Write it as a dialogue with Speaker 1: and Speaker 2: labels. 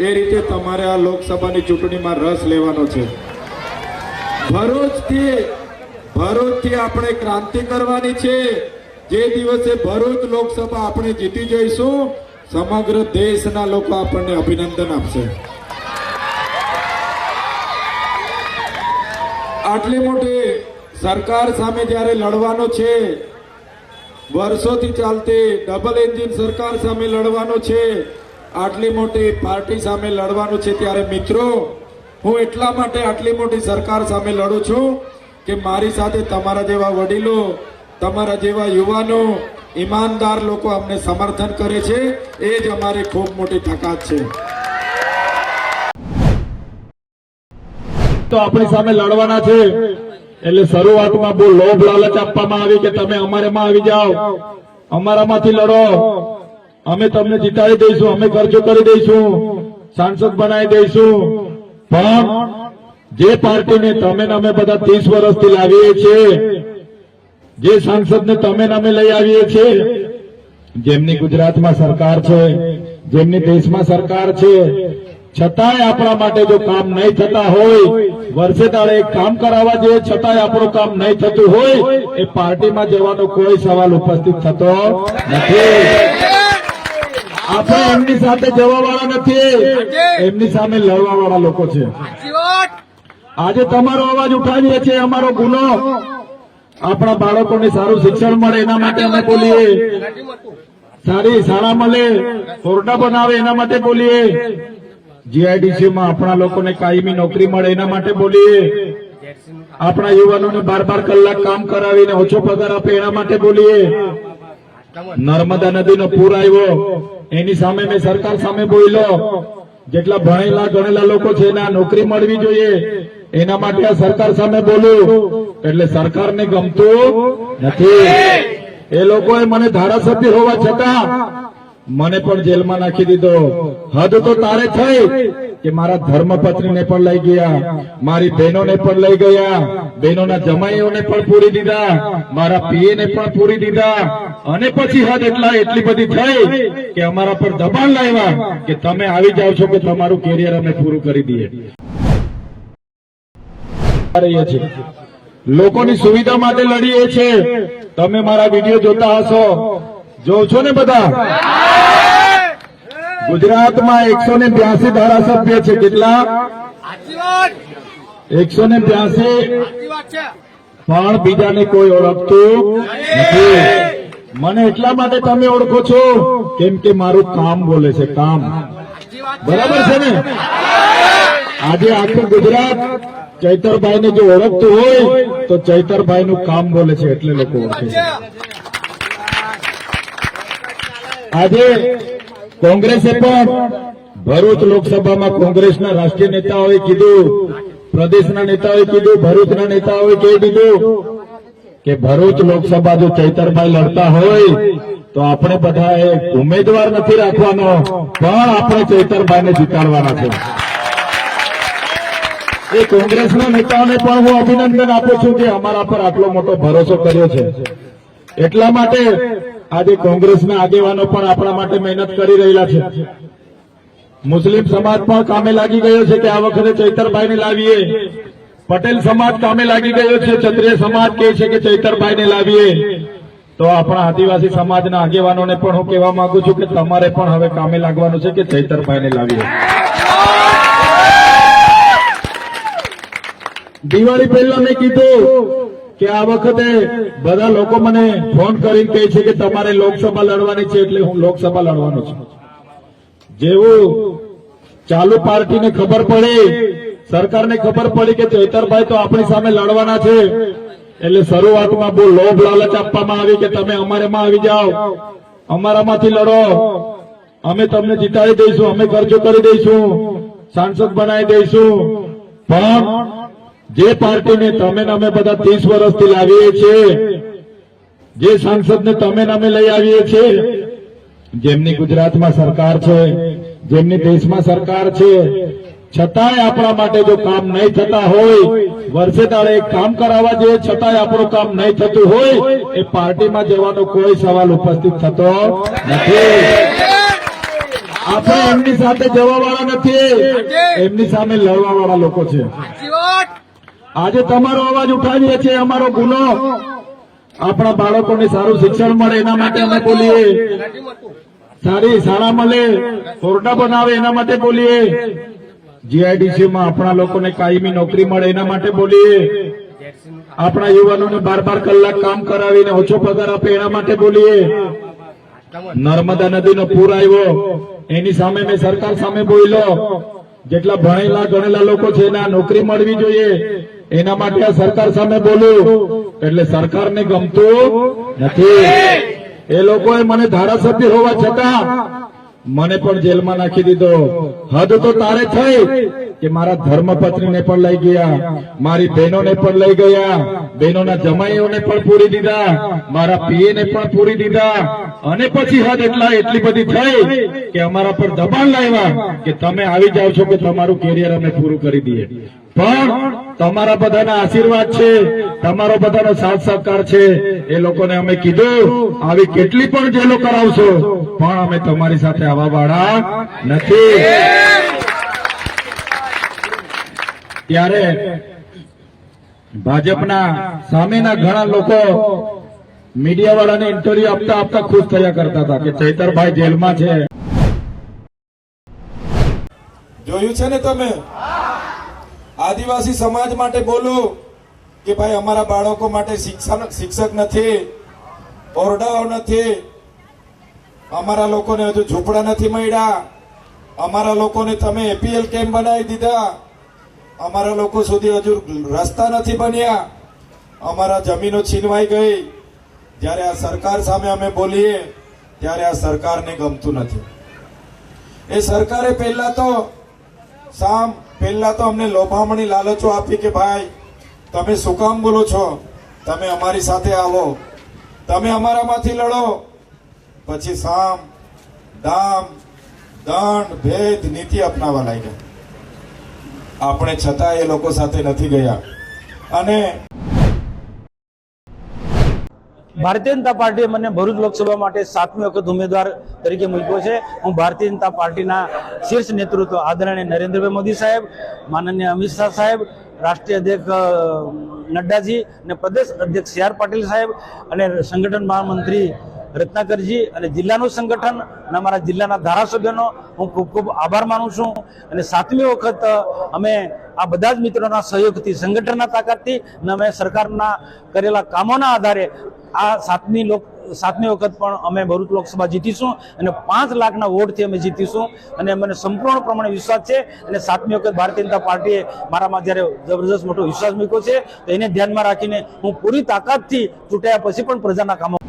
Speaker 1: એ રીતે તમારે આ લોકસભાની ચૂંટણીમાં રસ લેવાનો છે। ભરૂચથી આપણે ક્રાંતિ કરવાની છે। જે દિવસે ભરૂચ લોકસભા આપણે જીતી જઈશું, સમગ્ર દેશના લોકો આપણને અભિનંદન આપશે। આટલી મોટી સરકાર સામે જ્યારે લડવાનો છે, વર્ષોથી ચાલતી ડબલ એન્જિન સરકાર સામે લડવાનો છે, આટલી મોટી પાર્ટી સામે લડવાનું છે, ત્યારે મિત્રો હું એટલા માટે આટલી મોટી સરકાર સામે લડું છું કે મારી સાથે તમારા જેવા વડીલો, તમારા જેવા યુવાનો, ઈમાનદાર લોકો અમને સમર્થન કરે છે। એ જ અમારી ખૂબ મોટી તાકાત છે।
Speaker 2: તો આપણી સામે લડવાના છે, એટલે શરૂઆતમાં બહુ લોભ લાલચ આપવામાં આવી કે તમે અમારામાં આવી જાઓ, અમારામાંથી લડો, અમે તમને જીતાડી દઈશું, અમે ખર્ચો કરી દઈશું, સાંસદ બનાવી દઈશું। પણ જે પાર્ટીને તમે અમે બધા 30 વર્ષથી લાવીએ છીએ, જે સાંસદને તમે અમે લઈ આવીએ છીએ, જેમની ગુજરાતમાં સરકાર છે, જેમની દેશમાં સરકાર છે, છતાંય આપણા માટે જો કામ નહીં થતા હોય, વર્ષે દાડે એક કામ કરાવવા જોઈએ, છતાંય આપણું કામ નહીં થતું હોય, એ પાર્ટીમાં જવાનો કોઈ સવાલ ઉપસ્થિત થતો નથી। આપણે એમની સાથે જવા વાળા નથી, એમની સામે લડવા વાળા લોકો છે। આજે તમારો અવાજ ઉઠાવીએ છીએ, અમારો ગુનો આપણા બાળકોને સારું શિક્ષણ મળે એના માટે અમે બોલીએ, સારી શાળા મળે, કોર્ટા બનાવે એના માટે બોલીએ, જીઆઈડીસી માં આપણા લોકોને કાયમી નોકરી મળે એના માટે બોલીએ, આપણા યુવાનોને 12 કલાક કામ કરાવીને ઓછો પગાર આપે એના માટે બોલીએ। નર્મદા નદીનો પૂર આવ્યો એની સામે મેં સરકાર સામે બોલ્યો, જેટલા ભણેલા ગણેલા લોકો છે એને નોકરી મળવી જોઈએ એના માટે આ સરકાર સામે બોલું। એટલે સરકારને ગમતું નથી। એ લોકોએ મને ધારાસભ્ય હોવા છતાં મને પણ જેલમાં નાખી દીધો। હદ તો તારે થઈ કે મારા ધર્મપત્નીને પણ લઈ ગયા, મારી બહેનોને પણ લઈ ગયા, બહેનોના જમાઈઓને પણ પૂરી દીધા, મારા પીએને પણ પૂરી દીધા, અને પછી હદ એટલી બધી થઈ કે અમારા પર દબાણ લાવ્યા કે તમે આવી જાવ છો કે તમારું કેરિયર અમે પૂરું કરી દઈએ। લોકોની સુવિધા માટે લડીએ છીએ। તમે મારા વિડીયો જોતા હશો, જોવ છો ને બધા? ગુજરાતમાં 182 ધારાસભ્ય છે। કેટલા? 182। પણ બીજાને કોઈ ઓળખતું નથી। મને એટલા માટે તમે ઓળખો છો કેમ કે મારું કામ બોલે છે, કામ। બરાબર છે ને? આજે આખું ગુજરાત ચૈતરભાઈને જો ઓળખતું હોય તો ચૈતરભાઈનું કામ બોલે છે, એટલે લોકો ઓળખે છે। આજે કોંગ્રેસે પણ ભરૂચ લોકસભામાં કોંગ્રેસના રાષ્ટ્રીય નેતાઓએ કીધું, પ્રદેશના નેતાઓએ કીધું, ભરૂચના નેતાઓએ કહી દીધું કે ભરૂચ લોકસભા જો ચૈતરભાઈ લડતા હોય તો આપણે બધાએ ઉમેદવાર નથી રાખવાનો, પણ આપણે ચૈતરભાઈને જીતાડવાના છે। એ કોંગ્રેસના નેતાઓને પણ હું અભિનંદન આપું છું કે અમારા પર આટલો મોટો ભરોસો કર્યો છે। એટલા માટે આજે કોંગ્રેસના આગેવાનો પણ આપણા માટે મહેનત કરી રહેલા છે। મુસ્લિમ સમાજ પણ કામે લાગી ગયો છે કે આ વખતે ચૈતરભાઈને લાવીએ, પટેલ સમાજ કામે લાગી ગયો છે, ક્ષત્રિય સમાજ કહે છે કે ચૈતરભાઈને લાવીએ। તો આપણા આદિવાસી સમાજના આગેવાનોને પણ હું કહેવા માંગુ છું કે તમારે પણ હવે કામે લાગવાનું છે કે ચૈતરભાઈને લાવીએ। દિવાળી પહેલા મેં કીધું કે આ વખતે બધા લોકો મને ફોન કરીને કહે છે કે તમારે લોકસભા લડવાની છે, એટલે હું લોકસભા લડવાનો છું। જેવું ચાલુ પાર્ટીને ખબર પડી, સરકારને ખબર પડી કે ચૈતરભાઈ તો આપણી સામે લડવાના છે, એટલે શરૂઆતમાં બહુ લોભ લાલચ આપવામાં આવી કે તમે અમારામાં આવી જાઓ, અમારામાંથી લડો, અમે તમને જીતાડી દઈશું, અમે ખર્ચો કરી દઈશું, સાંસદ બનાવી દઈશું। પણ જે પાર્ટીને તમે અમે બધા 30 વર્ષથી લાવીએ છીએ, જે સાંસદને તમે અમે લઈ આવીએ છીએ, જેમની ગુજરાતમાં સરકાર છે, જેમની દેશમાં સરકાર છે, છતાંય આપણા માટે જો કામ નહીં થતા હોય, વર્ષે દાડે એક કામ કરાવવા જોઈએ, છતાંય આપણું કામ નહીં થતું હોય, એ પાર્ટીમાં જવાનો કોઈ સવાલ ઉપસ્થિત થતો નથી। આપણે એમની સાથે જવા વાળા નથી, એમની સામે લડવા વાળા લોકો છે. આજે તમારો અવાજ ઉઠાવીએ છીએ, અમારો ગુનો આપણા બાળકોને સારું શિક્ષણ મળે એના માટે અમે બોલીએ, સારી શાળા મળે, ઓરડા બનાવે એના માટે બોલીએ, જીઆઈડીસી માં આપણા લોકોને કાયમી નોકરી મળે એના માટે બોલીએ, આપણા યુવાનોને 12 કલાક કામ કરાવીને ઓછો પગાર આપે એના માટે બોલીએ. નર્મદા નદીનો પૂર આવ્યો એની સામે મેં સરકાર સામે બોલ્યો, જેટલા ભણેલા ગણેલા લોકો છે એને આ નોકરી મળવી જોઈએ એના માટે આ સરકાર સામે બોલું. એટલે સરકારને ગમતું નથી. એ લોકોએ મને ધારાસભ્ય હોવા છતાં મને પણ જેલમાં નાખી દીધો. હદ તો તારે થઈ કે મારા ધર્મપત્નીને પણ લઈ ગયા, મારી બહેનોને પણ લઈ ગયા, બહેનોના જમાઈઓને પણ પૂરી દીધા, મારા પીએને પણ પૂરી દીધા. અને પછી હદ એટલી બધી થઈ કે અમારા પર દબાણ લાવ્યા કે તમે આવી જાવ છો કે તમારું કેરિયર અમે પૂરું કરી દઈએ. પણ તમારા બધાના આશીર્વાદ છે, તમારો બધાનો સાથ સહકાર છે. એ લોકોને અમે કીધું આવી કેટલી પણ જેલો કરાવશો પણ અમે તમારી સાથે આવવા વાળા નથી. ત્યારે ભાજપના સામેના ઘણા લોકો મીડિયા વાળાને ઇન્ટરવ્યુ આપતા આપતા ખુશ થયા કરતા હતા કે ચૈતરભાઈ જેલમાં છે.
Speaker 1: જોયું છે ને તમે, આદિવાસી સમાજ માટે બોલું કે ભાઈ અમારા બાળકો માટે શિક્ષક નથી, ઓરડાઓ નથી, અમારા લોકોને હજુ ઝૂંપડા નથી મળ્યા, અમારા લોકોને તમે એપીએલ કેમ્પ બનાવી દીધા, અમારા લોકો સુધી હજુ રસ્તા નથી બન્યા, અમારા જમીનો છીનવાઈ ગઈ. જ્યારે આ સરકાર સામે અમે બોલીએ ત્યારે આ સરકારને ગમતું નથી. એ સરકારે પહેલા તો અમને લોભામણી લાલચો આપી કે ભાઈ તમે શું કામ બોલો છો, તમે અમારી સાથે આવો, તમે અમારામાંથી લડો. પછી સામ દામ દંડ ભેદ નીતિ અપનાવવા લાગ્યા. આપણે છતાં એ લોકો સાથે નથી ગયા. અને
Speaker 3: ભારતીય જનતા પાર્ટીએ મને ભરૂચ લોકસભા માટે 7મી વખત ઉમેદવાર તરીકે મૂક્યો છે. હું ભારતીય જનતા પાર્ટીના શીર્ષ નેતૃત્વ આદરણીય નરેન્દ્રભાઈ મોદી સાહેબ, માનનીય અમિત શાહ સાહેબ, રાષ્ટ્રીય અધ્યક્ષ નડ્ડાજી અને પ્રદેશ અધ્યક્ષ સી આર પાટીલ સાહેબ અને સંગઠન મહામંત્રી રત્નાકરજી અને જિલ્લાનું સંગઠન અને અમારા જિલ્લાના ધારાસભ્યોનો હું ખૂબ ખૂબ આભાર માનું છું. અને 7મી વખત અમે આ બધા જ મિત્રોના સહયોગથી, સંગઠનના તાકાતથી અને અમે સરકારના કરેલા કામોના આધારે આ 7મી વખત પણ અમે ભરૂચ લોકસભા જીતીશું અને 5 લાખના વોટથી અમે જીતીશું. અને મને સંપૂર્ણ પ્રમાણે વિશ્વાસ છે. અને 7મી વખત ભારતીય જનતા પાર્ટીએ મારામાં જ્યારે જબરદસ્ત મોટો વિશ્વાસ મૂક્યો છે તો એને ધ્યાનમાં રાખીને હું પૂરી તાકાતથી ચૂંટાયા પછી પણ પ્રજાના કામો